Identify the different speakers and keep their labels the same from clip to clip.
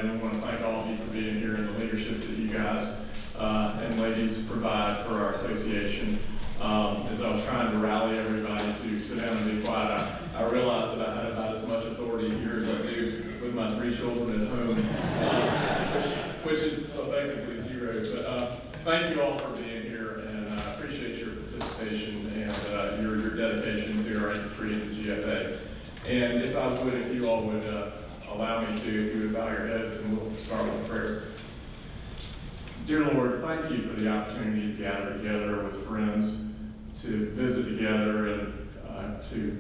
Speaker 1: and I want to thank all of you for being here and the leadership that you guys and ladies provide for our association. As I was trying to rally everybody to sit down and be quiet, I realized that I had about as much authority here as I do with my 3 children at home, which is effectively 0. But thank you all for being here, and I appreciate your participation and your dedication to our industry and the GFA. And if I would, if you all would allow me to, if you would bow your heads, and we'll start with prayer. Dear Lord, thank you for the opportunity to gather together with friends, to visit together, and to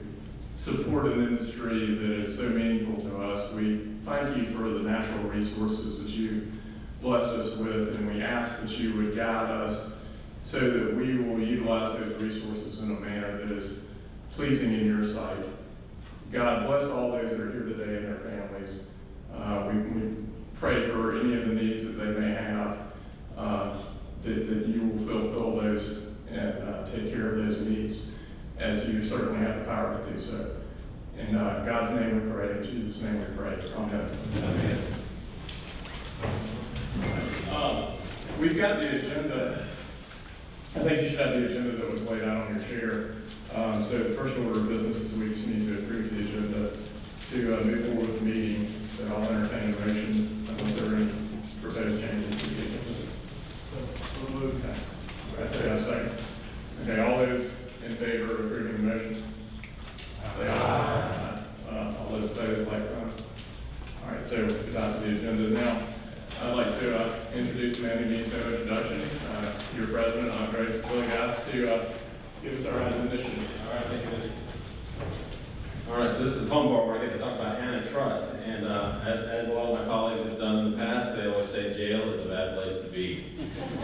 Speaker 1: support an industry that is so meaningful to us. We thank you for the natural resources that you blessed us with, and we ask that you would guide us so that we will utilize those resources in a manner that is pleasing in your sight. God, bless all those that are here today and their families. We pray for any of the needs that they may have, that you will fulfill those and take care of those needs, as you certainly have the power to do so. In God's name we pray, in Jesus' name we pray. Amen. Amen. We've got the agenda. I think you should have the agenda that was laid out on your chair. So the first order of business is we just need to approve the agenda to move forward with the meeting. So I'll entertain a motion unless there are any proposed changes to the agenda. Okay. Right there, a second. Okay, all those in favor of approving the motion? Say aye. All those opposed, like sign. All right, so we've got the agenda now. I'd like to introduce Mandy needs no introduction. Your president, Andres Villegas, to give us our admonition.
Speaker 2: All right, thank you. All right, so this is the fun part where I get to talk about antitrust. And as a lot of my colleagues have done in the past, they always say jail is a bad place to be.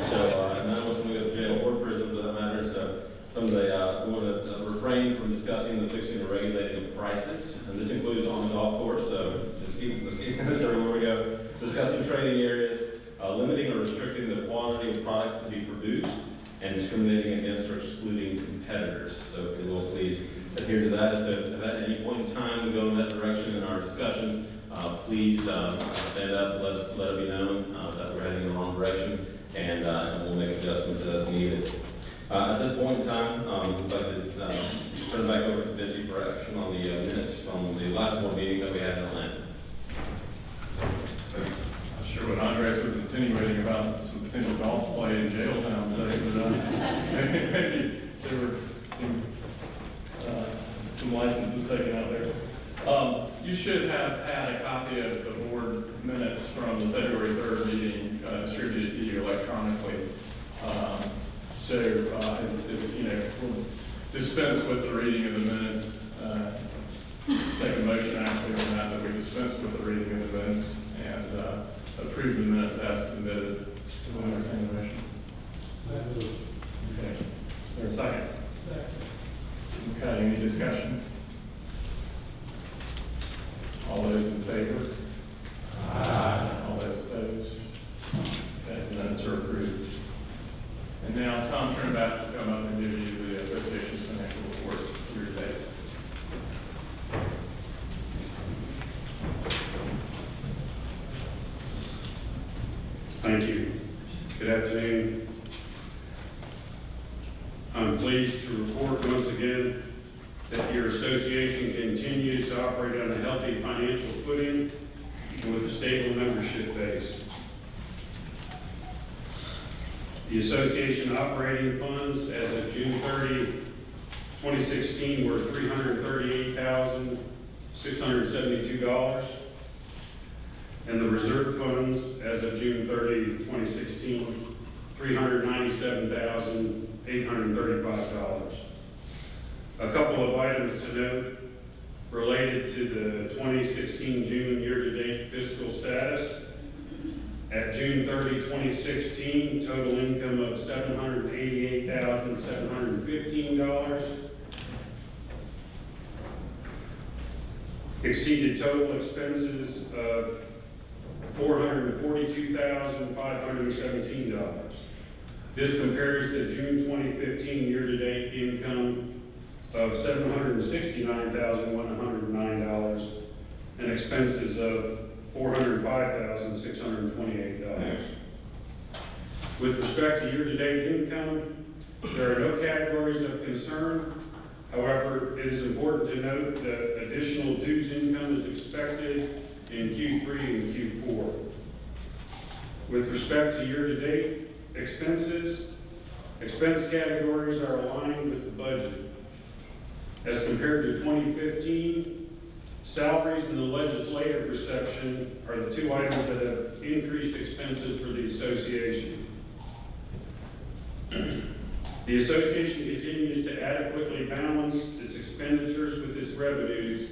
Speaker 2: So none of us want to go to jail or prison for that matter. So we want to refrain from discussing the fixing or regulating of prices. And this includes on the golf course. So let's keep this everywhere we go. Discussing trading areas, limiting or restricting the quantity of products to be produced, and discriminating against or excluding competitors. So if you will please adhere to that. If at any point in time we go in that direction in our discussions, please stand up, let it be known that we're heading in the wrong direction, and we'll make adjustments as needed. At this point in time, we'd like to turn it back over to Benji for action on the minutes from the last board meeting that we had in Atlanta.
Speaker 1: I'm sure what Andres was insinuating about some potential golf play in jail town today, but maybe there were some licenses taken out there. You should have had a copy of the board minutes from the February 3rd meeting distributed to you electronically. We'll dispense with the reading of the minutes. Take a motion actually on that we dispense with the reading of the minutes and approve the minutes as submitted. To entertain the motion. Okay. Is there a second? Second. Okay, any discussion? All those in favor? Aye. All those opposed? Okay, the minutes are approved. And now Tom Trinidad will come up and give you the association's financial report year to date.
Speaker 3: Thank you. Good afternoon. I'm pleased to report once again that your association continues to operate on a healthy financial footing and with a stable membership base. The association operating funds as of June 30, 2016 were $338,672. And the reserve funds as of June 30, 2016, $397,835. A couple of items to note related to the 2016 June year-to-date fiscal status. At June 30, 2016, total income of $788,715 exceeded total expenses of $442,517. This compares to June 2015 year-to-date income of $769,109 and expenses of $405,628. With respect to year-to-date income, there are no categories of concern. However, it is important to note that additional dues income is expected in Q3 and Q4. With respect to year-to-date expenses, expense categories are aligned with the budget. As compared to 2015, salaries and the legislative reception are the two items that have increased expenses for the association. The association continues to adequately balance its expenditures with its revenues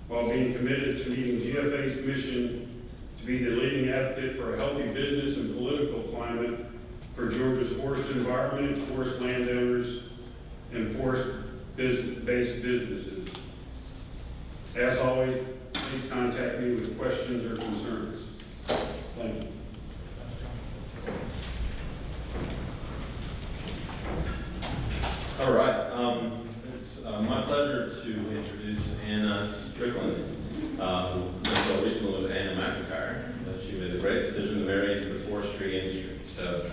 Speaker 3: while being committed to meeting GFA's mission to be the leading advocate for a healthy business and political climate for Georgia's forest environment, forest landowners, and forest-based businesses. As always, please contact me with questions or concerns. Thank you.
Speaker 2: All right, it's my pleasure to introduce Anna Strickland, who until recently was Anna McIntyre, but she made the great decision to marry into the forestry industry. So,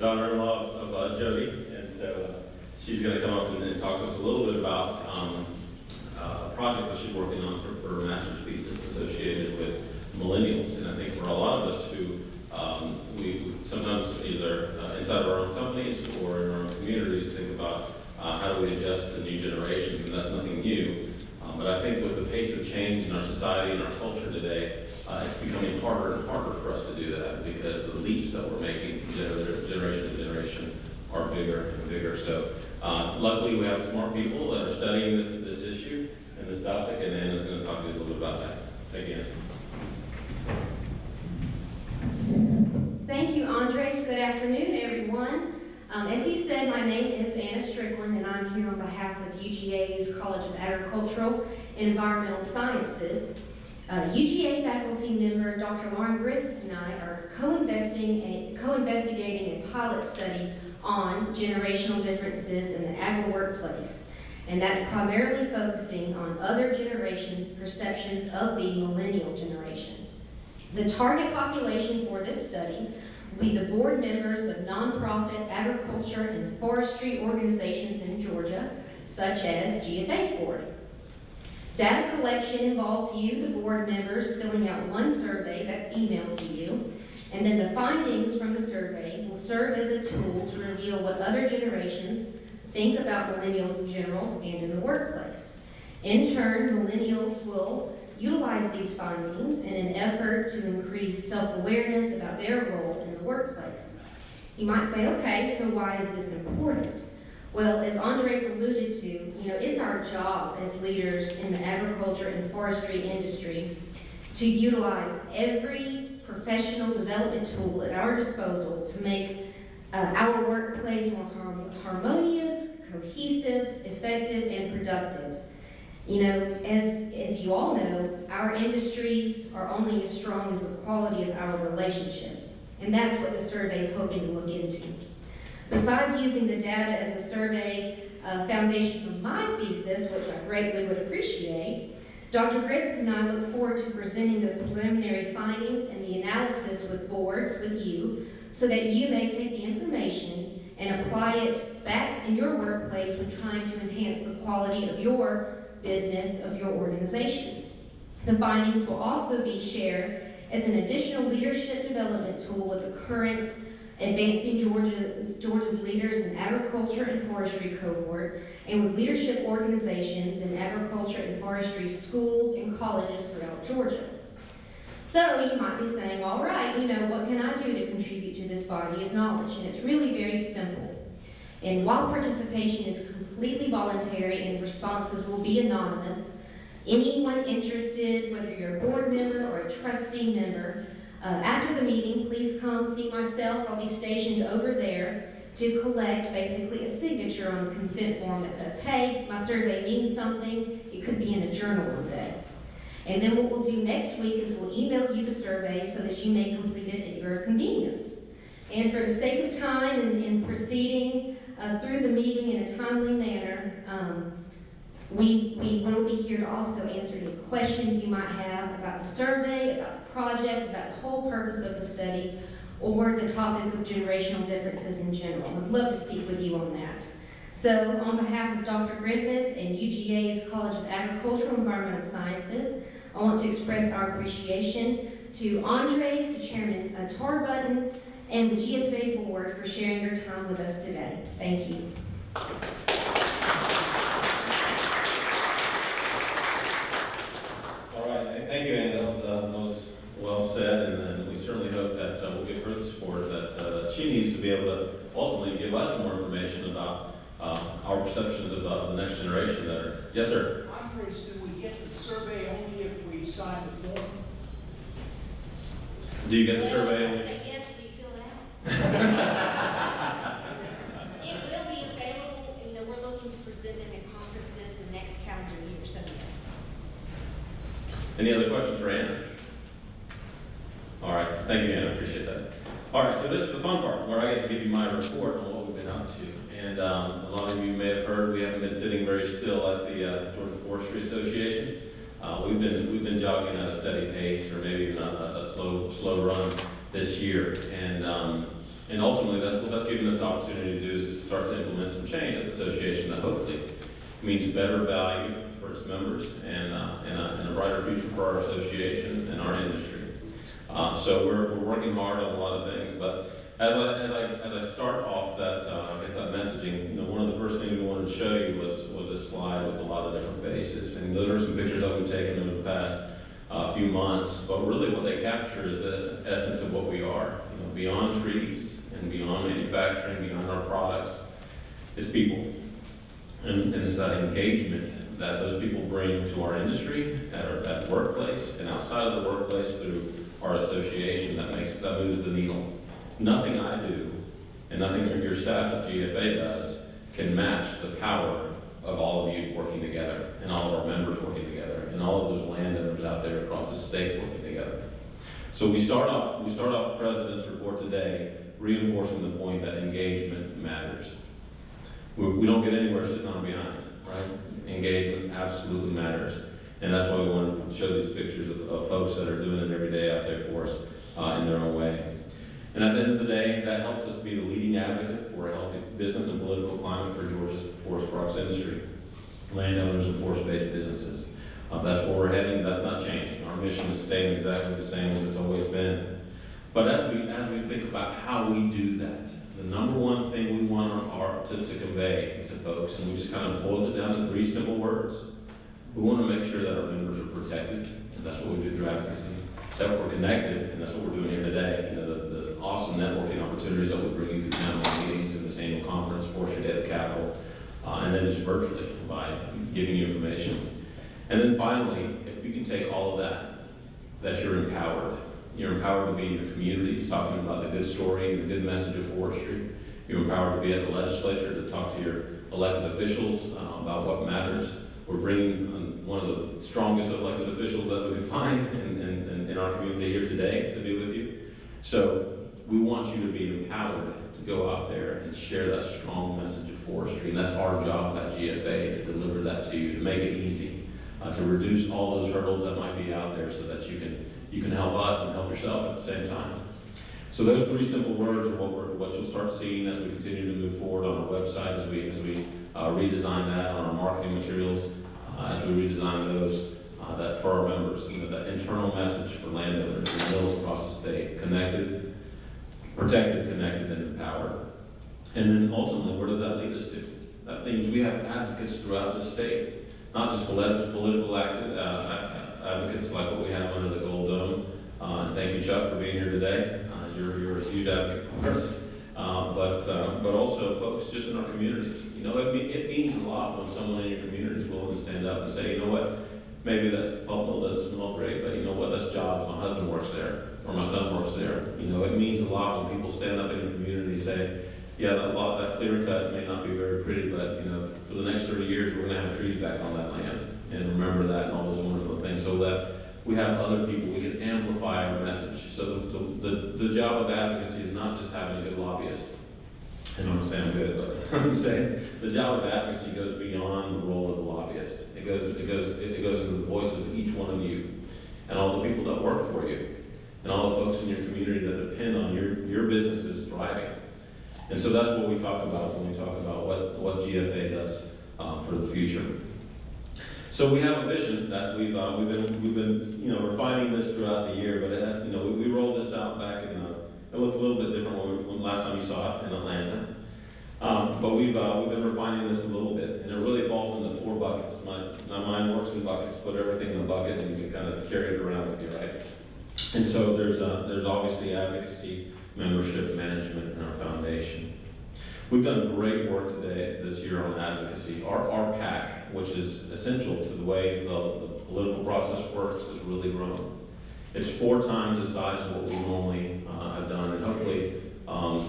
Speaker 2: daughter-in-law of Jody, and so she's going to come up and talk to us a little bit about a project that she's working on for her master's thesis associated with millennials. And I think for a lot of us who we sometimes either inside of our own companies or in our own communities think about how do we adjust to new generations, and that's nothing new. But I think with the pace of change in our society and our culture today, it's becoming harder and harder for us to do that because the leaps that we're making from generation to generation are bigger and bigger. So luckily we have smart people that are studying this issue and this topic, and Anna's going to talk to you a little bit about that. Thank you, Anna.
Speaker 4: Thank you, Andres. Good afternoon, everyone. As he said, my name is Anna Strickland, and I'm here on behalf of UGA's College of Agricultural and Environmental Sciences. UGA faculty member Dr. Lauren Griffith and I are co-investigating a pilot study on generational differences in the agri workplace, and that's primarily focusing on other generations' perceptions of the millennial generation. The target population for this study will be the board members of nonprofit agriculture and forestry organizations in Georgia, such as GFA's board. Data collection involves you, the board members, filling out one survey that's emailed to you, and then the findings from the survey will serve as a tool to reveal what other generations think about millennials in general and in the workplace. In turn, millennials will utilize these findings in an effort to increase self-awareness about their role in the workplace. You might say, okay, so why is this important? Well, as Andres alluded to, it's our job as leaders in the agriculture and forestry industry to utilize every professional development tool at our disposal to make our workplace more harmonious, cohesive, effective, and productive. As you all know, our industries are only as strong as the quality of our relationships, and that's what the survey is hoping to look into. Besides using the data as a survey foundation for my thesis, which I greatly would appreciate, Dr. Griffith and I look forward to presenting the preliminary findings and the analysis with boards with you so that you may take the information and apply it back in your workplace when trying to enhance the quality of your business, of your organization. The findings will also be shared as an additional leadership development tool with the current Advancing Georgia's Leaders in Agriculture and Forestry cohort, and with leadership organizations in agriculture and forestry schools and colleges throughout Georgia. So you might be saying, all right, what can I do to contribute to this body of knowledge? And it's really very simple. And while participation is completely voluntary and responses will be anonymous, anyone interested, whether you're a board member or a trustee member, after the meeting, please come see myself. I'll be stationed over there to collect basically a signature on the consent form that says, hey, my survey means something. It could be in a journal one day. And then what we'll do next week is we'll email you the survey so that you may complete it at your convenience. And for the sake of time and proceeding through the meeting in a timely manner, We will be here to also answer any questions you might have about the survey, about the project, about the whole purpose of the study, or the topic of generational differences in general. I'd love to speak with you on that. So on behalf of Dr. Griffith and UGA's College of Agricultural and Environmental Sciences, I want to express our appreciation to Andres, to Chairman Tarbutton, and the GFA Board for sharing your time with us today. Thank you.
Speaker 2: All right, thank you, Annie. That was well said, and we certainly hope that we'll give her the support that she needs to be able to ultimately give us more information about our perceptions of the next generation that are. Yes, sir.
Speaker 5: Andres, do we get the survey only if we sign the form?
Speaker 2: Do you get the survey?
Speaker 4: Well, I say yes, do you fill it out? It will be available, we're looking to present them at conferences the next calendar year, so yes.
Speaker 2: Any other questions for Anna? All right, thank you, Anna, appreciate that. All right, so this is the fun part, where I get to give you my report on what we've been up to. And a lot of you may have heard, we haven't been sitting very still at the Georgia Forestry Association. We've been jogging at a steady pace, or maybe even a slow run this year. And ultimately, what that's given us the opportunity to do is start to implement some change at the association that hopefully means better value for its members and a brighter future for our association and our industry. So we're working hard on a lot of things, but as I start off that that messaging, one of the first things we wanted to show you was a slide with a lot of different faces, and those are some pictures that we've taken over the past few months. But really, what they capture is the essence of what we are. Beyond trees and beyond manufacturing, beyond our products, is people, and it's that engagement that those people bring to our industry, at workplace, and outside of the workplace through our association that moves the needle. Nothing I do, and nothing your staff at GFA does, can match the power of all of you working together, and all of our members working together, and all of those landowners out there across the state working together. So we start off the President's report today reinforcing the point that engagement matters. We don't get anywhere sitting on our behinds, right? Engagement absolutely matters. And that's why we wanted to show these pictures of folks that are doing it every day out there for us in their own way. And at the end of the day, that helps us be the leading advocate for a healthy business and political climate for Georgia's forest products industry, landowners and forest-based businesses. That's where we're heading. That's not changing. Our mission is staying exactly the same as it's always been. But as we think about how we do that, the number one thing we want to convey to folks, and we just kind of boiled it down to 3 simple words. We want to make sure that our members are protected, and that's what we do through advocacy. That we're connected, and that's what we're doing here today. The awesome networking opportunities that we bring you through town hall meetings and this annual conference, Forestry Day at the Capitol, and then just virtually by giving you information. And then finally, if we can take all of that you're empowered. You're empowered to be in your communities, talking about the good story and the good message of forestry. You're empowered to be at the legislature to talk to your elected officials about what matters. We're bringing one of the strongest elected officials that we can find in our community here today to be with you. So we want you to be empowered to go out there and share that strong message of forestry. And that's our job at GFA, to deliver that to you, to make it easy, to reduce all those hurdles that might be out there so that you can help us and help yourself at the same time. So those 3 simple words are what you'll start seeing as we continue to move forward on our website, as we redesign that on our marketing materials, as we redesign those that for our members, that internal message for landowners and mills across the state: connected, protected, connected, and empowered. And then ultimately, where does that lead us to? That means we have advocates throughout the state, not just political advocates like what we have under the Gold Dome. And thank you, Chuck, for being here today. You're a huge advocate for us. But also folks just in our communities. It means a lot when someone in your community is willing to stand up and say, you know what, maybe that pulp mill doesn't smell great, but you know what, that's jobs. My husband works there, or my son works there. It means a lot when people stand up in the community and say, yeah, that clear cut may not be very pretty, but for the next 30 years, we're going to have trees back on that land. And remember that and all those wonderful things, so that we have other people, we can amplify our message. So the job of advocacy is not just having a good lobbyist. I don't want to say I'm good, but I'm saying the job of advocacy goes beyond the role of the lobbyist. It goes into the voice of each one of you and all the people that work for you and all the folks in your community that depend on your businesses thriving. And so that's what we talk about when we talk about what GFA does for the future. So we have a vision that we've been refining this throughout the year, but it has, we rolled this out back in it looked a little bit different when last time you saw it in Atlanta. But we've been refining this a little bit, and it really falls into 4 buckets. My mind works in buckets. Put everything in a bucket, and you can kind of carry it around with you, right? And so there's obviously advocacy, membership, management, and our foundation. We've done great work this year on advocacy. Our PAC, which is essential to the way the political process works, has really grown. It's 4 times the size of what we normally have done, and hopefully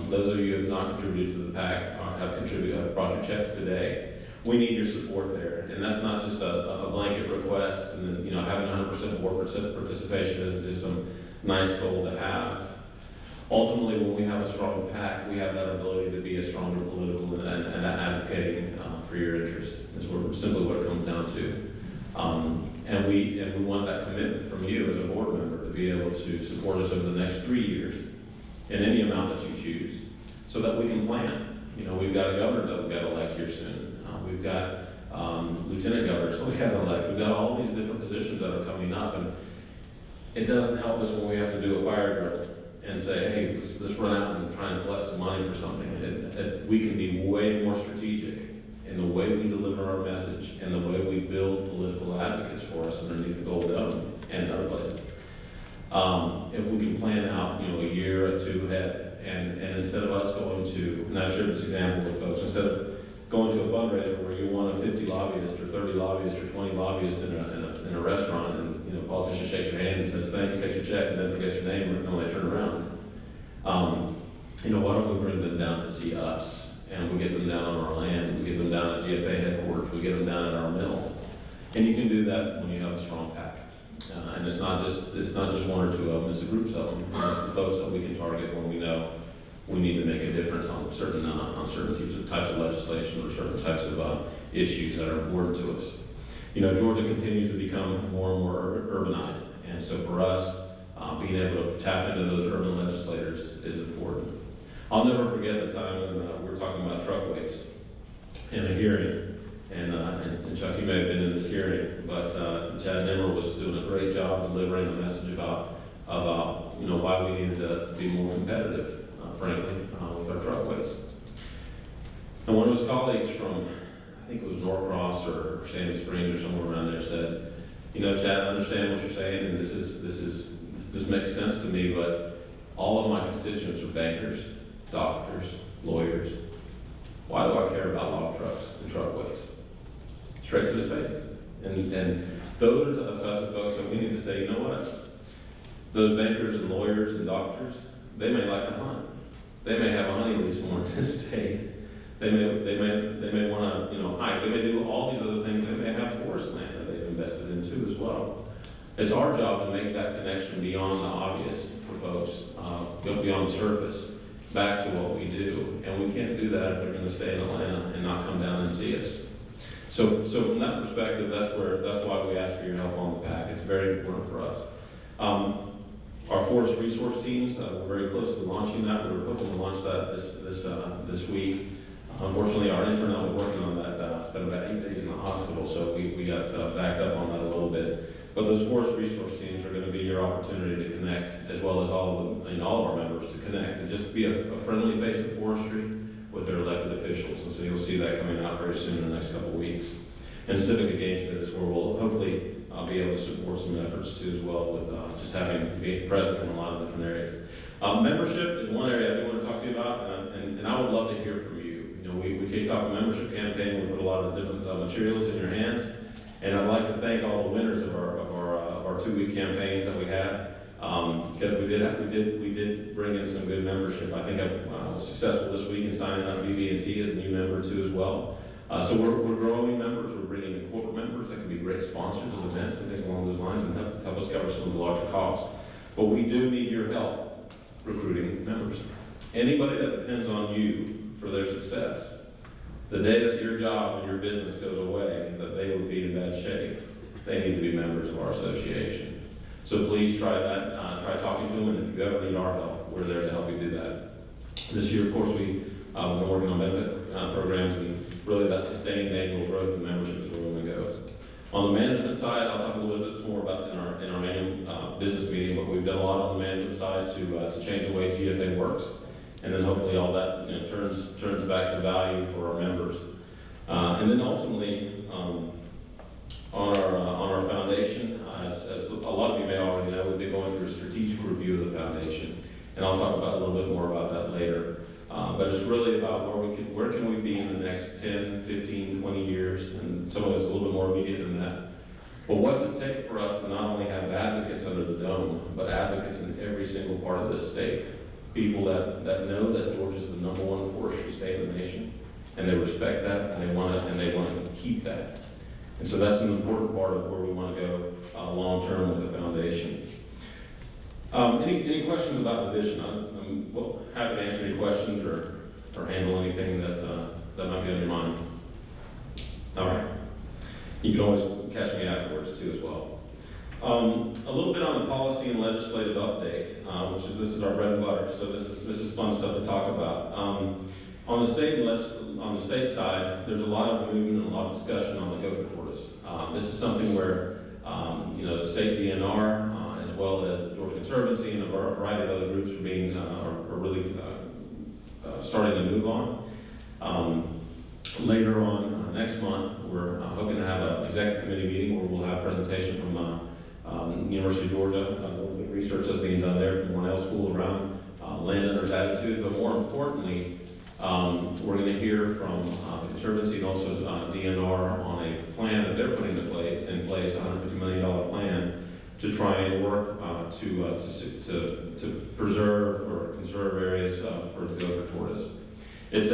Speaker 2: those of you who have not contributed to the PAC have brought your checks today. We need your support there, and that's not just a blanket request, and then having 100% board participation isn't just some nice goal to have. Ultimately, when we have a strong PAC, we have that ability to be a stronger political and advocating for your interests. Is simply what it comes down to. And we want that commitment from you as a board member to be able to support us over the next 3 years in any amount that you choose, so that we can plan. We've got a governor that we've got to elect here soon. We've got lieutenant governors that we have to elect. We've got all these different positions that are coming up, and it doesn't help us when we have to do a fire drill and say, hey, let's run out and try and collect some money for something. We can be way more strategic in the way we deliver our message and the way we build political advocates for us underneath the Gold Dome and other places. If we can plan out, a year or 2 ahead, and instead of us going to, and I've shared this example with folks, instead of going to a fundraiser where you want 50 lobbyists or 30 lobbyists or 20 lobbyists in a restaurant, and a politician shakes your hand and says thanks, takes your check, and then forgets your name when they turn around. Why don't we bring them down to see us, and we get them down on our land, we get them down at GFA headquarters, we get them down at our mill, and you can do that when you have a strong PAC. And it's not just 1 or 2 of them, it's the groups of them. It's the folks that we can target when we know we need to make a difference on certain types of legislation or certain types of issues that are important to us. Georgia continues to become more and more urbanized, and so for us, being able to tap into those urban legislators is important. I'll never forget the time when we were talking about truck weights in a hearing, and Chuck, you may have been in this hearing, but Chad Nimmer was doing a great job delivering a message about why we needed to be more competitive, frankly, with our truck weights. And one of his colleagues from, I think it was Norcross or Sandy Springs or somewhere around there said, Chad, I understand what you're saying, and this makes sense to me, but all of my constituents are bankers, doctors, lawyers. Why do I care about log trucks and truck weights? Straight to his face. And those are the types of folks that we need to say, you know what? Those bankers and lawyers and doctors, they may like to hunt. They may have a hunting lease more in this state. They may want to, hike. They may do all these other things. They may have forest land that they've invested in too as well. It's our job to make that connection beyond the obvious for folks, go beyond the surface, back to what we do. And we can't do that if they're going to stay in Atlanta and not come down and see us. So from that perspective, that's why we ask for your help on the PAC. It's very important for us. Our forest resource teams, we're very close to launching that. We were hoping to launch that this week. Unfortunately, our intern that was working on that spent about 8 days in the hospital, so we got backed up on that a little bit. But those forest resource teams are going to be your opportunity to connect, as well as all of our members to connect and just be a friendly face of forestry with their elected officials. And so you'll see that coming out very soon in the next couple of weeks. And civic engagement is where we'll hopefully be able to support some efforts too as well with just being present in a lot of different areas. Membership is one area I do want to talk to you about, and I would love to hear from you. We kicked off a membership campaign. We put a lot of different materials in your hands, and I'd like to thank all the winners of our 2-week campaigns that we had, because we did bring in some good membership. I think I was successful this week in signing up BB&T as a new member too as well. So we're growing members. We're bringing in corporate members that can be great sponsors of events and things along those lines and help us cover some of the larger costs. But we do need your help recruiting members. Anybody that depends on you for their success, the day that your job and your business goes away, that they would be in bad shape. members of our association. So please try that, try talking to them, and if you ever need our help, we're there to help you do that. This year, of course, we've been working on benefit programs, and really that sustained annual growth in membership is where we want to go. On the management side, I'll talk a little bit more about in our annual business meeting, but we've done a lot on the management side to change the way GFA works, and then hopefully all that turns back to value for our members. And then ultimately, on our foundation, as a lot of you may already know, we've been going through a strategic review of the foundation, and I'll talk about a little bit more about that later. But it's really about where can we be in the next 10, 15, 20 years, and some of it's a little bit more immediate than that. But what's it take for us to not only have advocates under the dome, but advocates in every single part of this state? People that know that Georgia's the #1 forestry state in the nation, and they respect that, and they want to keep that. And so that's an important part of where we want to go long term with the foundation. Any questions about the vision? I'm happy to answer any questions or handle anything that might be on your mind. All right. You can always catch me afterwards too as well. A little bit on the policy and legislative update, this is our bread and butter. So this is fun stuff to talk about. On the state side, there's a lot of movement and a lot of discussion on the Gopher Tortoise. This is something where the state DNR, as well as the Georgia Conservancy and a variety of other groups are really starting to move on. Later on next month, we're hoping to have an executive committee meeting where we'll have a presentation from University of Georgia, a little bit of research that's being done there from Cornell School around landowners' attitudes, but more importantly, we're going to hear from the Conservancy and also DNR on a plan that they're putting in place, a $150 million plan to try and work to preserve or conserve areas for the Gopher Tortoise. It's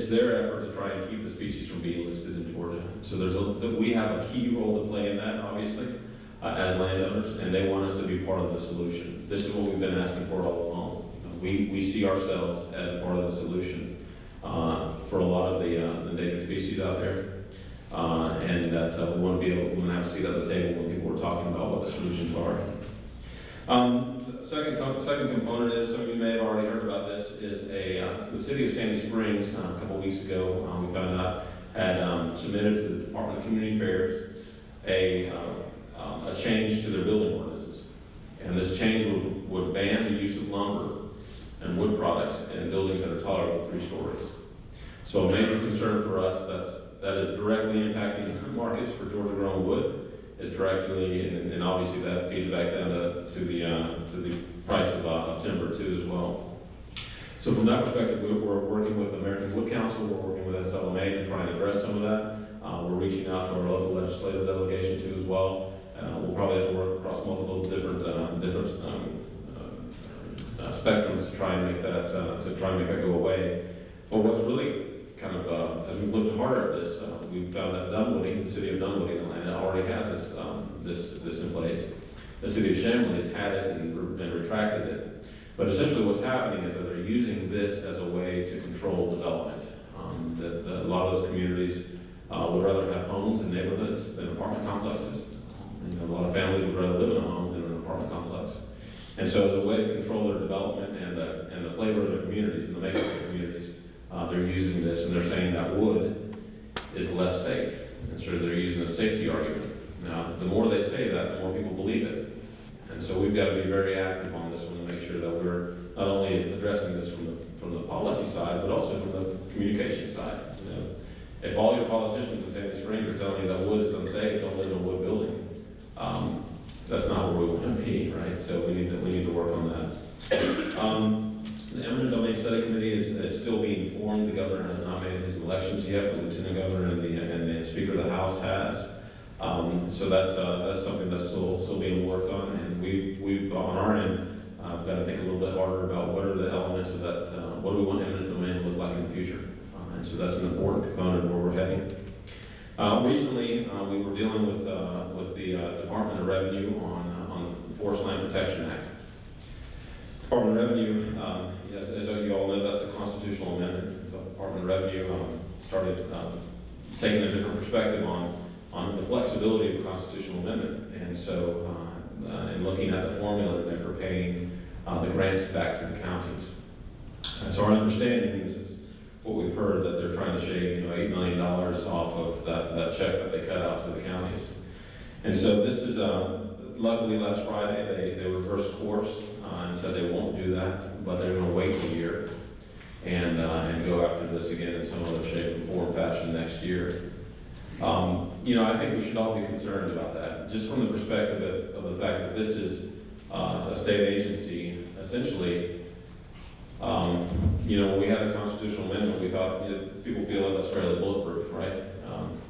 Speaker 2: their effort to try and keep the species from being listed in Georgia. So we have a key role to play in that, obviously, as landowners, and they want us to be part of the solution. This is what we've been asking for all along. We see ourselves as part of the solution for a lot of the endangered species out there, and that we want to have a seat at the table when people are talking about what the solutions are. Second component is, some of you may have already heard about this, is the city of Sandy Springs a couple of weeks ago, we found out, had submitted to the Department of Community Affairs a change to their building ordinances. And this change would ban the use of lumber and wood products in buildings that are taller than 3 stories. So a major concern for us that is directly impacting markets for Georgia grown wood is directly, and obviously that feeds back down to the price of timber too as well. So from that perspective, we're working with the American Wood Council, we're working with SLMA to try and address some of that. We're reaching out to our local legislative delegation too as well. We'll probably have to work across multiple different spectrums to try and make that go away. But what's really kind of, as we've looked harder at this, we found that Dunwoody, the city of Dunwoody in Atlanta, already has this in place. The city of Chamblee has had it and retracted it. But essentially what's happening is that they're using this as a way to control development. A lot of those communities would rather have homes and neighborhoods than apartment complexes. A lot of families would rather live in a home than in an apartment complex. And so as a way to control their development and the flavor of their communities and the makeup of their communities, they're using this, and they're saying that wood is less safe. And so they're using a safety argument. Now, the more they say that, the more people believe it. And so we've got to be very active on this one to make sure that we're not only addressing this from the policy side, but also from the communication side. If all your politicians in Sandy Springs are telling you that wood is unsafe, don't live in a wood building. That's not where we want to be, right? So we need to work on that. The Eminent Domain Study Committee is still being formed. The governor has not made his elections yet. The lieutenant governor and the speaker of the House has. So that's something that's still being worked on. And we've on our end got to think a little bit harder about what are the elements of that. What do we want eminent domain to look like in the future? And so that's an important component of where we're heading. Recently, we were dealing with the Department of Revenue on the Forest Land Protection Act. Department of Revenue, as you all know, that's a constitutional amendment. The Department of Revenue started taking a different perspective on on the flexibility of a constitutional amendment. And so, in looking at the formula that for paying the grants back to the counties. And so our understanding is what we've heard, that they're trying to shave, $8 million off of that check that they cut out to the counties. And so this is, luckily last Friday, they reversed course and said they won't do that, but they're gonna wait a year and go after this again in some other shape and form fashion next year. I think we should all be concerned about that, just from the perspective of the fact that this is a state agency, essentially. When we had a constitutional amendment, we thought, people feel that that's fairly bulletproof, right?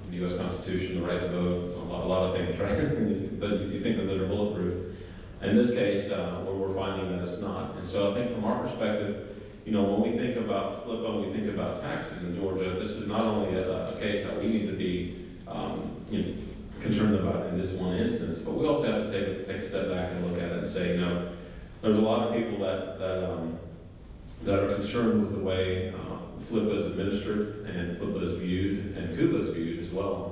Speaker 2: The U.S. Constitution, the right to vote, a lot of things, right? You think that those are bulletproof. In this case, we're finding that it's not. And so I think from our perspective, when we think about FLPA, we think about taxes in Georgia, this is not only a case that we need to be concerned about in this one instance, but we also have to take a step back and look at it and say, there's a lot of people that are concerned with the way FLPA is administered and FLPA is viewed and CUBA is viewed as well.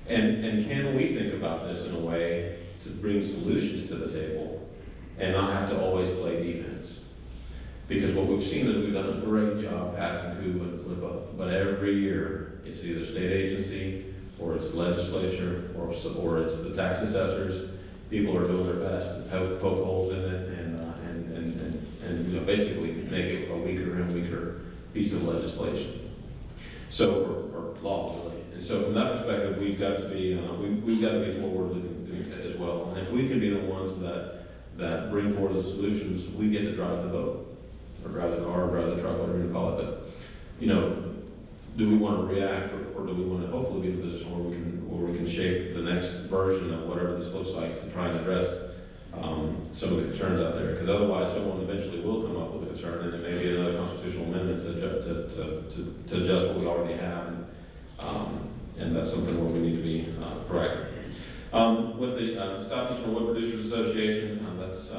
Speaker 2: And can we think about this in a way to bring solutions to the table and not have to always play defense? Because what we've seen is we've done a great job passing CUBA and FLPA, but every year it's either state agency or it's legislature or it's the tax assessors. People are doing their best to poke holes in it and basically make it a weaker and weaker piece of legislation. So, or law really. And so from that perspective, we've got to be forward-looking as well. And if we can be the ones that bring forward the solutions, we get to drive the boat, or drive the car, or drive the truck, whatever you call it. But do we want to react, or do we want to hopefully be in a position where we can shape the next version of whatever this looks like to try and address some of the concerns out there? Because otherwise, someone eventually will come up with a concern, and it may be another constitutional amendment to adjust what we already have, and that's something where we need to be proactive. With the Southeastern Wood Producers Association, that's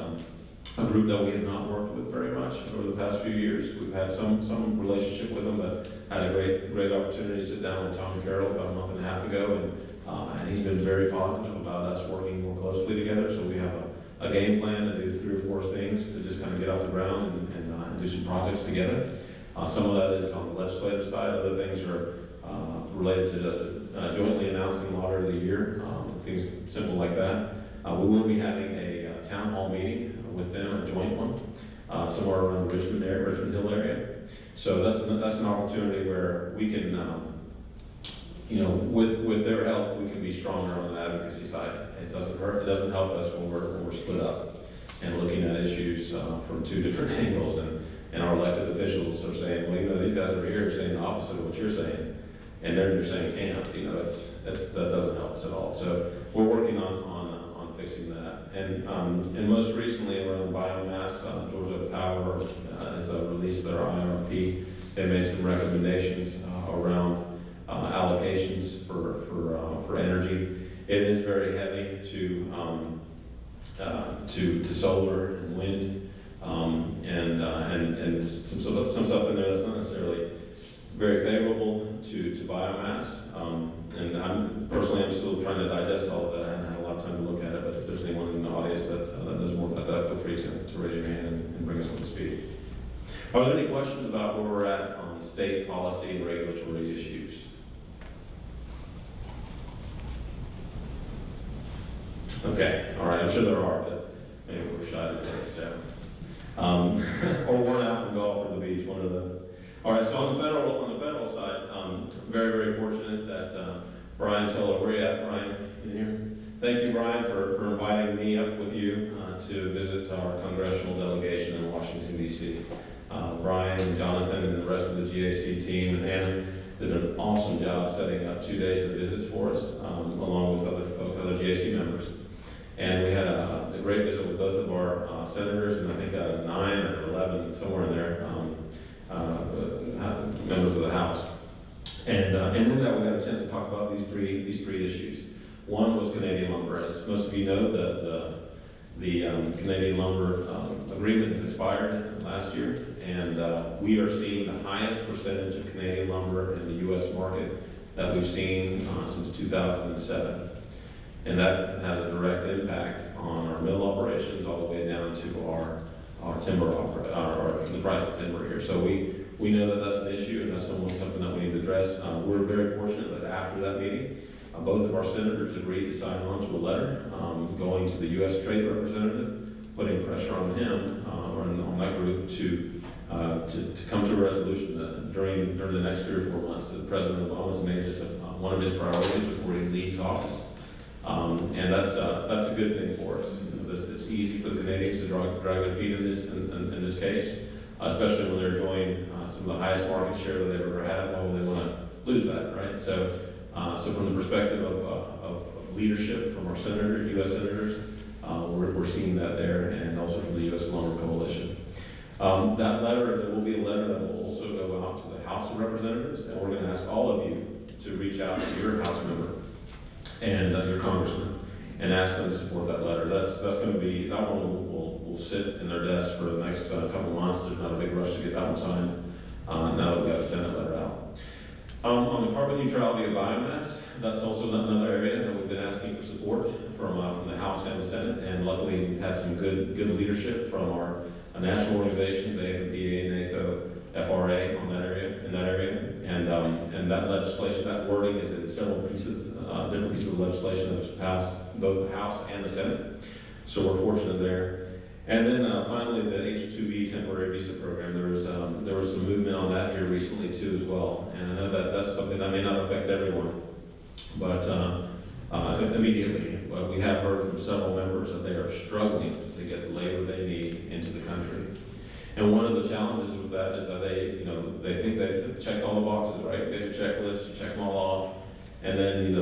Speaker 2: a group that we have not worked with very much over the past few years. We've had some relationship with them, but had a great opportunity to sit down with Tom Carroll about a month and a half ago, and he's been very positive about us working more closely together. So we have a game plan to do 3 or 4 things to just kind of get off the ground and do some projects together. Some of that is on the legislative side. Other things are related to jointly announcing Lauder of the Year, things simple like that. We will be having a town hall meeting with them, a joint one, somewhere around the Richmond Hill area. So that's an opportunity where we can, with their help, we can be stronger on the advocacy side. It doesn't hurt. It doesn't help us when we're split up and looking at issues from 2 different angles. And our elected officials are saying, well, these guys are here saying the opposite of what you're saying, and they're saying can't. That doesn't help us at all. So we're working on fixing that. And most recently around biomass, Georgia Power has released their IRP. They made some recommendations around allocations for energy. It is very heavy to solar and wind, and some stuff in there that's not necessarily very favorable to biomass. And I'm still trying to digest all of that. I haven't had a lot of time to look at it, but if there's anyone in the audience that knows more about that, feel free to raise your hand and bring us up to speed. Are there any questions about where we're at on state policy and regulatory issues? Okay, all right, I'm sure there are, but maybe we're shy today, so. Or worn out from golf or the beach, one of the. All right, so on the federal side, very, very fortunate that Brian Teller, where you at, Brian? In here? Thank you, Brian, for inviting me up with you to visit our congressional delegation in Washington, D.C. Brian and Jonathan and the rest of the GAC team and Anna did an awesome job setting up 2 days of visits for us, along with other GAC members. And we had a great visit with both of our senators, and I think 9 or 11, somewhere in there, members of the House. And in that we got a chance to talk about these three issues. One was Canadian lumber. As most of you know, the Canadian lumber agreement has expired last year, and we are seeing the highest percentage of Canadian lumber in the U.S. market that we've seen since 2007. And that has a direct impact on our mill operations all the way down to our timber, the price of timber here. So we know that that's an issue, and that's something that we need to address. We're very fortunate that after that meeting, both of our senators agreed to sign on to a letter going to the U.S. Trade Representative, putting pressure on him or on that group to come to a resolution that during the next 3 or 4 months that President Obama has made this one of his priorities before he leaves office. And that's a good thing for us. It's easy for the Canadians to drag their feet in this case, especially when they're enjoying some of the highest market share that they've ever had. Why would they want to lose that, right? So from the perspective of leadership from our U.S. senators, we're seeing that there, and also from the U.S. Lumber Coalition. That letter, there will be a letter that will also go out to the House of Representatives, and we're going to ask all of you to reach out to your House member and your congressman and ask them to support that letter. That's going to be, that one will sit in their desk for the next couple of months. There's not a big rush to get that one signed now that we got the Senate letter out. On the carbon neutrality of biomass, that's also another area that we've been asking for support from the House and the Senate, and luckily we've had some good leadership from our national organizations, AFNPA, NAFO, FRA in that area, and that legislation, that wording is in several pieces, different pieces of legislation that was passed both the House and the Senate. So we're fortunate there. And then finally, the H-2B temporary visa program. There was some movement on that here recently too as well. And I know that that's something that may not affect everyone, but immediately. But we have heard from several members that they are struggling to get the labor they need into the country. And one of the challenges with that is that they think they've checked all the boxes, right? They have a checklist, you check them all off. And then,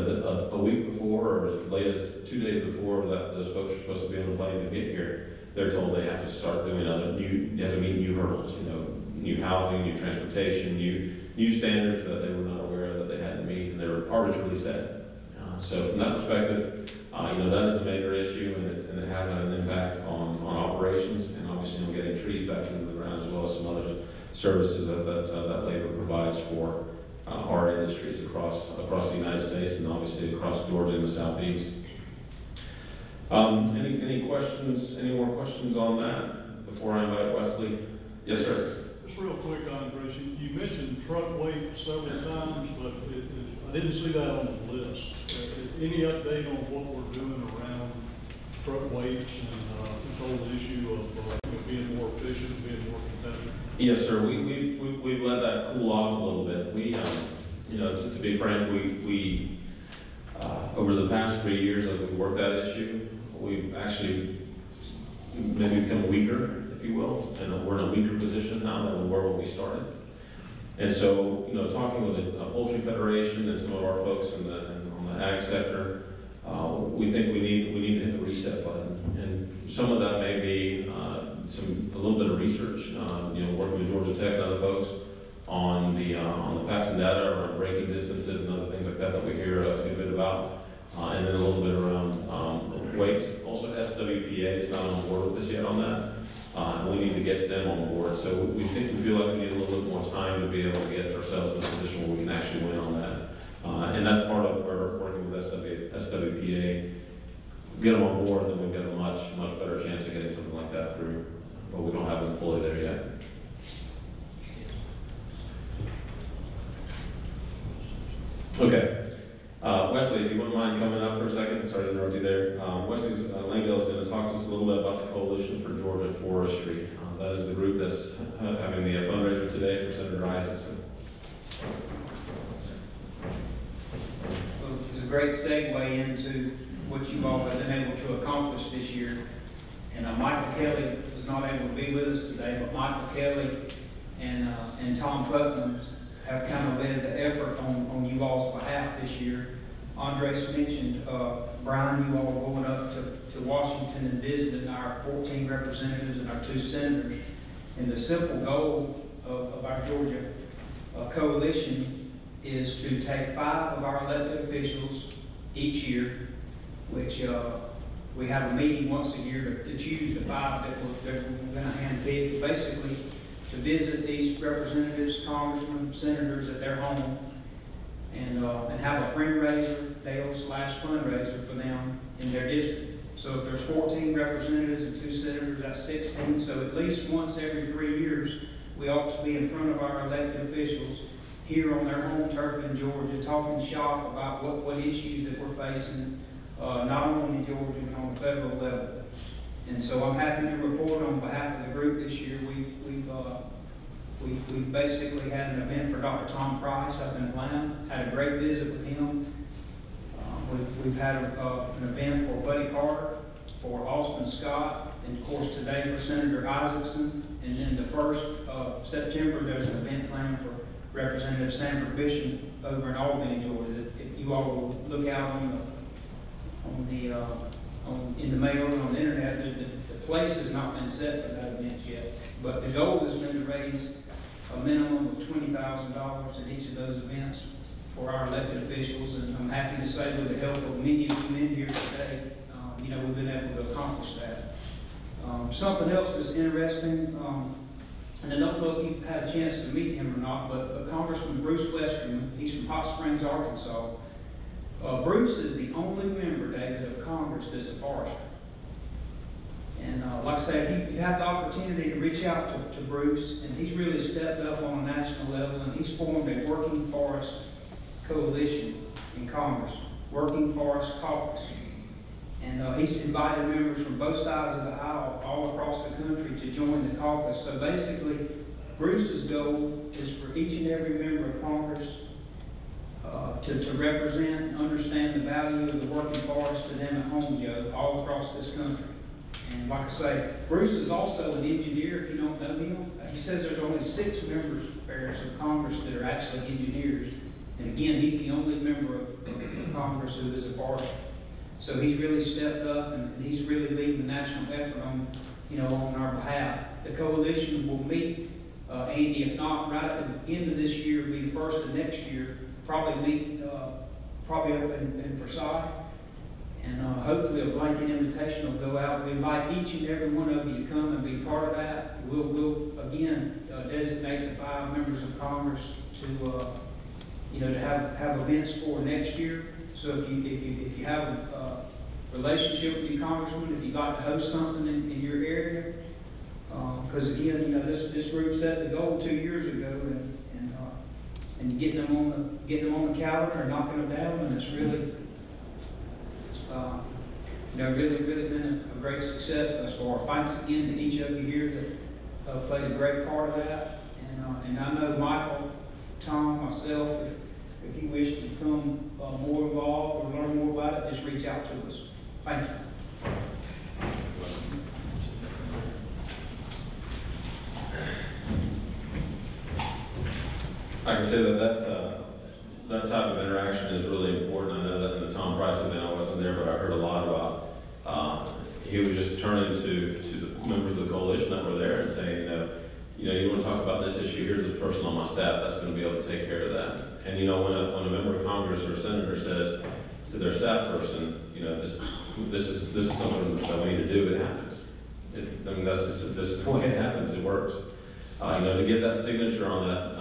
Speaker 2: a week before, or as late as 2 days before that those folks are supposed to be on the plane to get here, they're told they have to start doing you have to meet new hurdles, new housing, new transportation, new standards that they were not aware of that they had to meet, and they were arbitrarily set. So from that perspective, that is a major issue, and it has had an impact on operations, and obviously getting trees back into the ground, as well as some other services that labor provides for our industries across the United States, and obviously across Georgia and the Southeast. Any questions? Any more questions on that before I invite Wesley? Yes, sir.
Speaker 6: Just real quick, Andres, you mentioned truck weight several times, but I didn't see that on the list. Any update on what we're doing around truck weights and the whole issue of being more efficient, being more competitive?
Speaker 2: Yes, sir. We've let that cool off a little bit. We, to be frank, we over the past 3 years as we worked that issue, we've actually maybe become weaker, if you will, and we're in a weaker position now than we were when we started. And so, talking with the Poultry Federation and some of our folks on the ag sector, we think we need to hit the reset button. And some of that may be a little bit of research, working with Georgia Tech and other folks on the facts and data around braking distances and other things like that we hear a good bit about. And then a little bit around weights. Also, SWPA is not on board with us yet on that. We need to get them on board. So we feel like we need a little bit more time to be able to get ourselves in a position where we can actually win on that. And that's part of our working with SWPA. Get them on board, then we've got a much better chance of getting something like that through. But we don't have them fully there yet. Okay. Wesley, if you wouldn't mind coming up for a second, sorry to interrupt you there. Wesley Langdale is going to talk to us a little bit about the Coalition for Georgia Forestry. That is the group that's having the fundraiser today for Senator Isaacson.
Speaker 7: Well, it's a great segue into what you all have been able to accomplish this year. And Michael Kelly is not able to be with us today, but Michael Kelly and Tom Putnam have kind of led the effort on you all's behalf this year. Andres mentioned, Brian, you all going up to Washington and visiting our 14 representatives and our 2 senators. And the simple goal of our Georgia coalition is to take 5 of our elected officials each year, which we have a meeting once a year to choose the 5 that we're going to handpick, basically to visit these representatives, congressmen, senators at their home and have a fundraiser for them in their district. So if there's 14 representatives and 2 senators, that's 16. So at least once every 3 years, we ought to be in front of our elected officials here on their home turf in Georgia, talking shop about what issues that we're facing, not only in Georgia, but on the federal level. And so I'm happy to report on behalf of the group this year, we've basically had an event for Dr. Tom Price up in Atlanta, had a great visit with him. We've had an event for Buddy Carter, for Austin Scott, and of course today for Senator Isaacson. And then the 1st of September, there's an event planned for Representative Sanford Bishop over in Albany, Georgia. If you all will look out in the mail and on the internet, the place has not been set for that event yet. But the goal has been to raise a minimum of $20,000 at each of those events for our elected officials, and I'm happy to say with the help of many of you in here today, we've been able to accomplish that. Something else that's interesting, and I don't know if you've had a chance to meet him or not, but Congressman Bruce Westerman, he's from Hot Springs, Arkansas. Bruce is the only member, David, of Congress that's a forester. And like I say, if you have the opportunity to reach out to Bruce, and he's really stepped up on a national level, and he's formed a working forest coalition in Congress, Working Forest Caucus. And he's invited members from both sides of the aisle all across the country to join the caucus. So basically, Bruce's goal is for each and every member of Congress to represent and understand the value of the working forest to them at home, Joe, all across this country. And like I say, Bruce is also an engineer, if you don't know him. He says there's only 6 members, Ferris, of Congress that are actually engineers. And again, he's the only member of Congress who is a forester. So he's really stepped up, and he's really leading the national effort on our behalf. The coalition will meet, Andy, if not right at the end of this year, be the first of next year, probably meet up in Versailles. And hopefully a blanket invitation will go out. We invite each and every one of you to come and be part of that. We'll again designate the 5 members of Congress to have events for next year. So if you have a relationship with your congressman, if you'd like to host something in your area, because again, this group set the goal 2 years ago, and getting them on the calendar and knocking them down, and it's really really been a great success thus far. Thanks again to each of you here that played a great part of that, and I know Michael, Tom, myself. If you wish to become more involved or learn more about it, just reach out to us. Thank you.
Speaker 2: I can say that type of interaction is really important. I know that in the Tom Price event, I wasn't there, but I heard a lot about, he was just turning to the members of the coalition that were there and saying, you want to talk about this issue, here's this person on my staff that's going to be able to take care of that. And when a member of Congress or a senator says to their staff person, this is something that we need to do, it happens. This is the way it happens, it works. To get that signature on that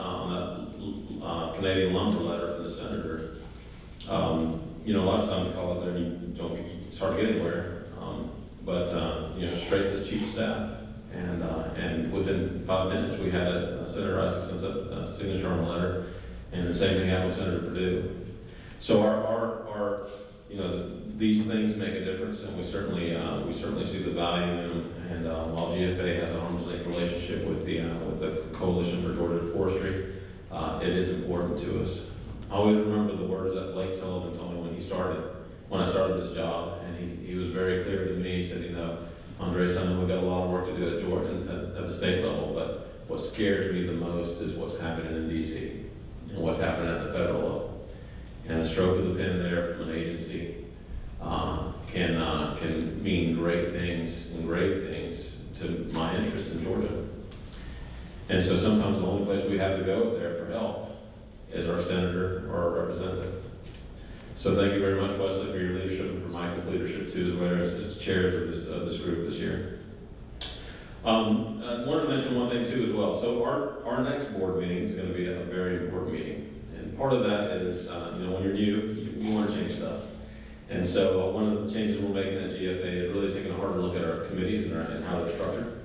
Speaker 2: Canadian lumber letter from the senator, a lot of times you call it there and it's hard to get anywhere. But straight to the chief of staff. And within 5 minutes, we had Senator Isaacson's signature on the letter, and the same thing happened with Senator Perdue. So our these things make a difference, and we certainly see the value in them. And while GFA has an arm's length relationship with the Coalition for Georgia Forestry, it is important to us. I always remember the words that Blake Sullivan told me when I started this job, and he was very clear to me. He said, Andres, I know we've got a lot of work to do at Georgia at the state level, but what scares me the most is what's happening in DC and what's happening at the federal level. And a stroke of the pen there from an agency can mean great things and grave things to my interests in Georgia. And so sometimes the only place we have to go there for help is our senator or our representative. So thank you very much, Wesley, for your leadership and for Michael's leadership too, as well as chairs of this group this year. I wanted to mention one thing too as well. So our next board meeting is going to be a very important meeting, and And part of that is, when you're new, you want to change stuff. And so one of the changes we're making at GFA is really taking a harder look at our committees and how they're structured.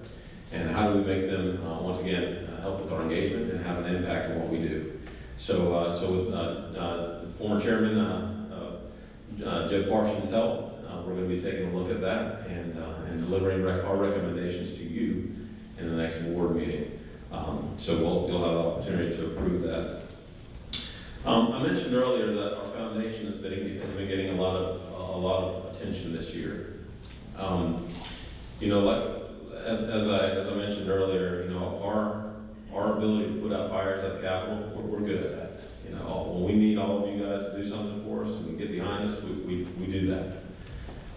Speaker 2: And how do we make them, once again, help with our engagement and have an impact on what we do. So with former chairman Jeff Barsham's help, we're going to be taking a look at that and delivering our recommendations to you in the next board meeting. So you'll have an opportunity to approve that. I mentioned earlier that our foundation has been getting a lot of attention this year. As I mentioned earlier, our ability to put out fires at the Capitol, we're good at that. When we need all of you guys to do something for us and get behind us, we do that.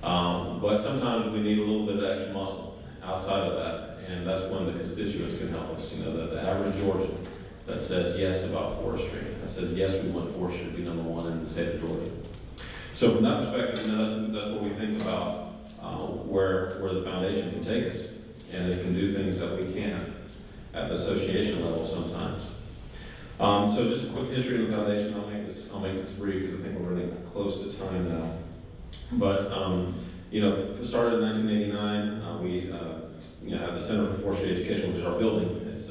Speaker 2: But sometimes we need a little bit of extra muscle outside of that, and that's when the constituents can help us. The average Georgian that says yes about forestry, that says yes, we want forestry to be #1 in the state of Georgia. So from that perspective, that's what we think about where the foundation can take us, and it can do things that we can't at the association level sometimes. So just a quick history of the foundation. I'll make this brief because I think we're running close to time now. But it started in 1989. We have the Center for Forestry Education, which is our building. It's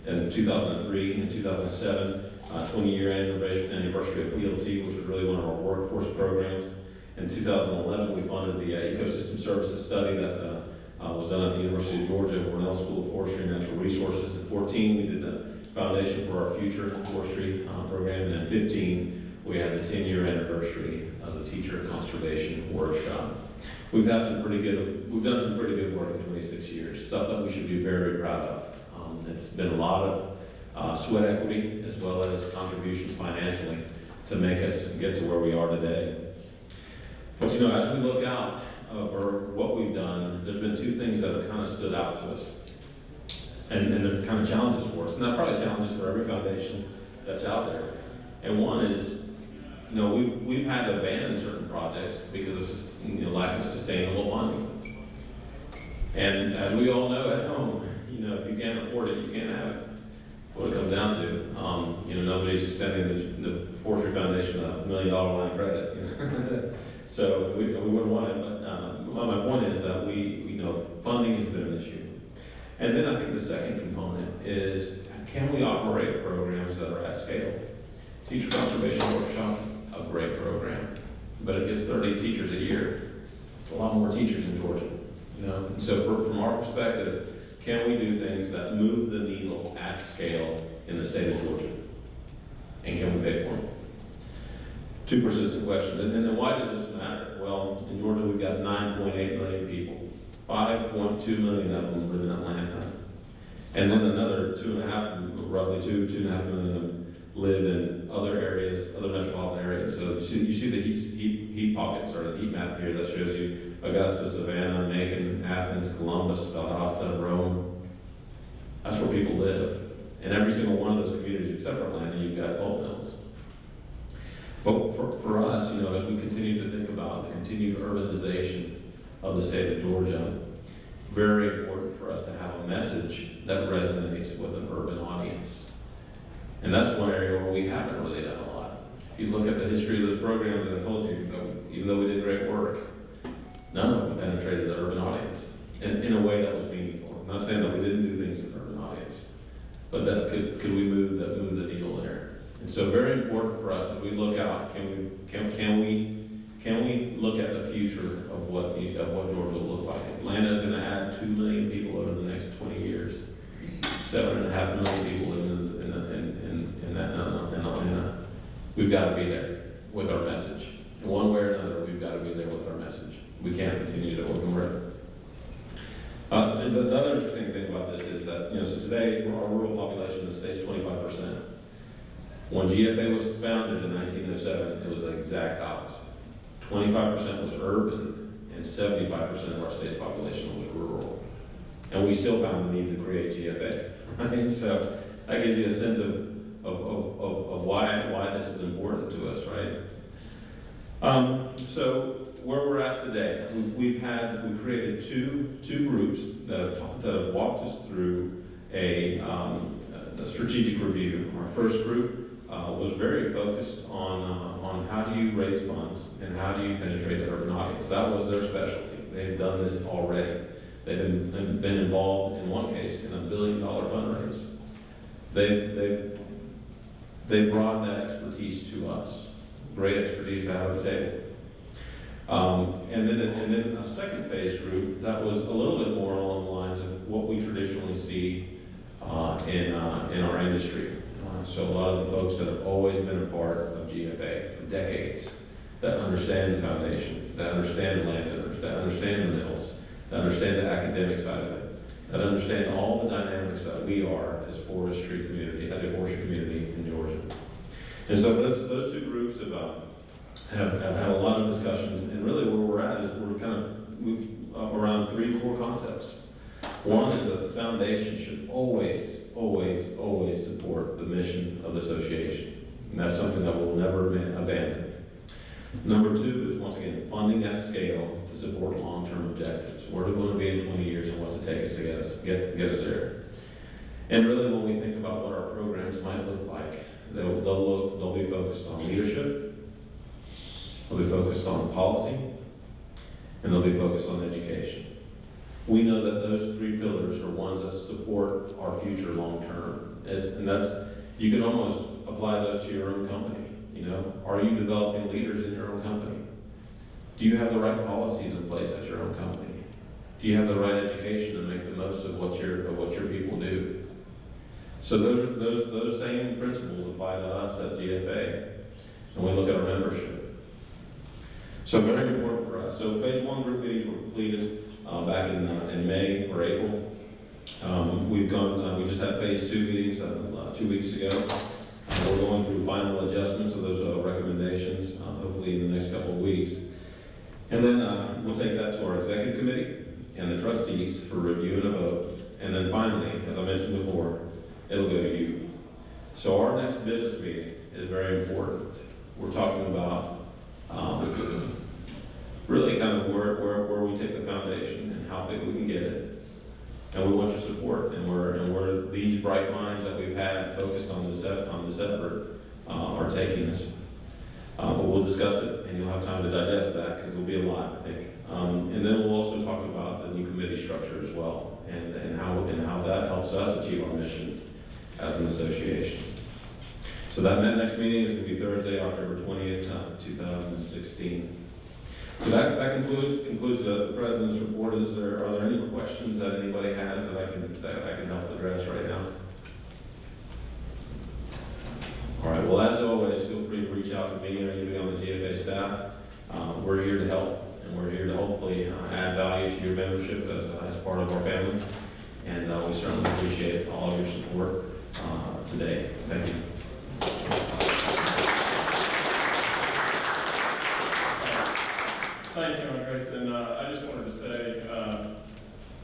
Speaker 2: in 2003 and 2007, 20-year anniversary of PLT, which was really one of our workforce programs. In 2011, we funded the Ecosystem Services Study that was done at the University of Georgia, Cornell School of Forestry and Natural Resources. In 2014, we did the Foundation for Our Future Forestry program, and in 2015, we had the 10-year anniversary of the Teacher Conservation Workshop. We've done some pretty good work in 26 years, stuff that we should be very proud of. It's been a lot of sweat equity as well as contributions financially to make us get to where we are today. But as we look out over what we've done, there's been two things that have kind of stood out to us. And they're kind of challenges for us. And they're probably challenges for every foundation that's out there. And one is, we've had to abandon certain projects because of lack of sustainable funding. And as we all know at home, if you can't afford it, you can't have it. What it comes down to, nobody's extending the Forestry Foundation a $1 million line of credit. So we wouldn't want it. But my point is that funding has been an issue. And then I think the second component is, can we operate programs that are at scale? Teacher Conservation Workshop, a great program, but it gets 30 teachers a year. It's a lot more teachers in Georgia, And so from our perspective, can we do things that move the needle at scale in the state of Georgia? And can we pay for them? Two persistent questions. And then why does this matter? Well, in Georgia, we've got 9.8 million people. 5.2 million of them live in Atlanta. And then another roughly 2.5 million of them live in other areas, other metropolitan areas. So you see the heat pockets, or the heat map here that shows you Augusta, Savannah, Macon, Athens, Columbus, Valdosta, Rome. That's where people live. And every single one of those communities, except for Atlanta, you've got pulp mills. But for us, as we continue to think about the continued urbanization of the state of Georgia, very important for us to have a message that resonates with an urban audience. And that's one area where we haven't really done a lot. If you look at the history of those programs that I told you, even though we did great work, none of them penetrated the urban audience in a way that was meaningful. I'm not saying that we didn't do things in the urban audience, but that could we move the needle there? And so very important for us as we look out, can we look at the future of what Georgia will look like? Atlanta is going to add 2 million people over the next 20 years. 7.5 million people in Atlanta. We've got to be there with our message. In one way or another, we've got to be there with our message. We can't continue to ignore it. And the other interesting thing about this is that, so today our rural population in the state is 25%. When GFA was founded in 1907, it was the exact opposite. 25% was urban, and 75% of our state's population was rural. And we still found the need to create GFA. Right? So that gives you a sense of why this is important to us, right? So where we're at today, we created two groups that have walked us through a strategic review. Our first group was very focused on how do you raise funds and how do you penetrate the urban audience. That was their specialty. They've done this already. They've been involved, in one case, in $1 billion fundraise. They brought that expertise to us. Great expertise out of the table. And then a second phase group that was a little bit more along the lines of what we traditionally see in our industry. So a lot of the folks that have always been a part of GFA for decades, that understand the foundation, that understand the landowners, that understand the mills, that understand the academic side of it, that understand all the dynamics that we are as a forestry community in Georgia. And so those two groups have had a lot of discussions, and really where we're at is we're kind of around 3 core concepts. One is that the foundation should always support the mission of the association, and that's something that we'll never abandon. Number 2 is, once again, funding at scale to support long-term objectives. Where do we want to be in 20 years, and what's it take us to get us there? And really, when we think about what our programs might look like, they'll be focused on leadership, they'll be focused on policy, and they'll be focused on education. We know that those 3 pillars are ones that support our future long-term. You can almost apply those to your own company. Are you developing leaders in your own company? Do you have the right policies in place at your own company? Do you have the right education to make the most of what your people do? So those same principles apply to us at GFA, and we look at our membership. So very important for us. So phase 1 group meetings were completed back in May or April. We just had phase 2 meetings 2 weeks ago. We're going through final adjustments of those recommendations, hopefully in the next couple of weeks. And then we'll take that to our executive committee and the trustees for review and a vote. And then finally, as I mentioned before, it'll go to you. So our next business meeting is very important. We're talking about really kind of where we take the foundation and how big we can get it. And we want your support, and where these bright minds that we've had focused on this effort are taking us. But we'll discuss it, and you'll have time to digest that, because there'll be a lot, I think. And then we'll also talk about the new committee structure as well, and how that helps us achieve our mission as an association. So that next meeting is going to be Thursday, October 20th, 2016. So that concludes the president's report. Are there any questions that anybody has that I can help address right now? All right. Well, as always, feel free to reach out to me or anybody on the GFA staff. We're here to help, and we're here to hopefully add value to your membership as part of our family. And we certainly appreciate all of your support today. Thank you.
Speaker 1: Thank you, Andres, and I just wanted to say,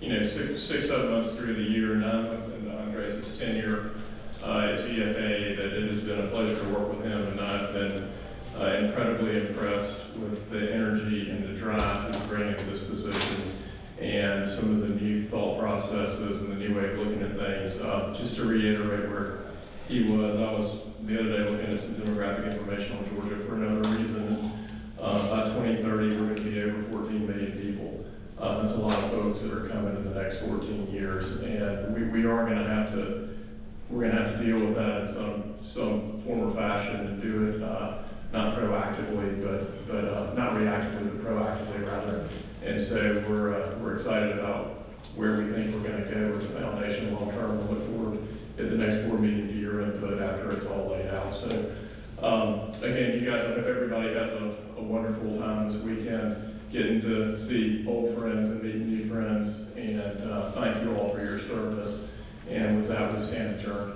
Speaker 1: 6-7 months through the year, 9 months into Andres' tenure at GFA, that it has been a pleasure to work with him, and I've been incredibly impressed with the energy and the drive he's bringing to this position, and some of the new thought processes and the new way of looking at things. Just to reiterate where he was, I was the other day looking at some demographic information on Georgia for another reason. By 2030, we're going to be over 14 million people. That's a lot of folks that are coming in the next 14 years, and we are going to have to, deal with that in some form or fashion, and do it not proactively, but not reactively, but proactively rather. And so we're excited about where we think we're going to go with the foundation long term, and look forward at the next board meeting to your input after it's all laid out. So again, you guys, I hope everybody has a wonderful time this weekend, getting to see old friends and meet new friends, and thank you all for your service. And with that, we stand adjourned.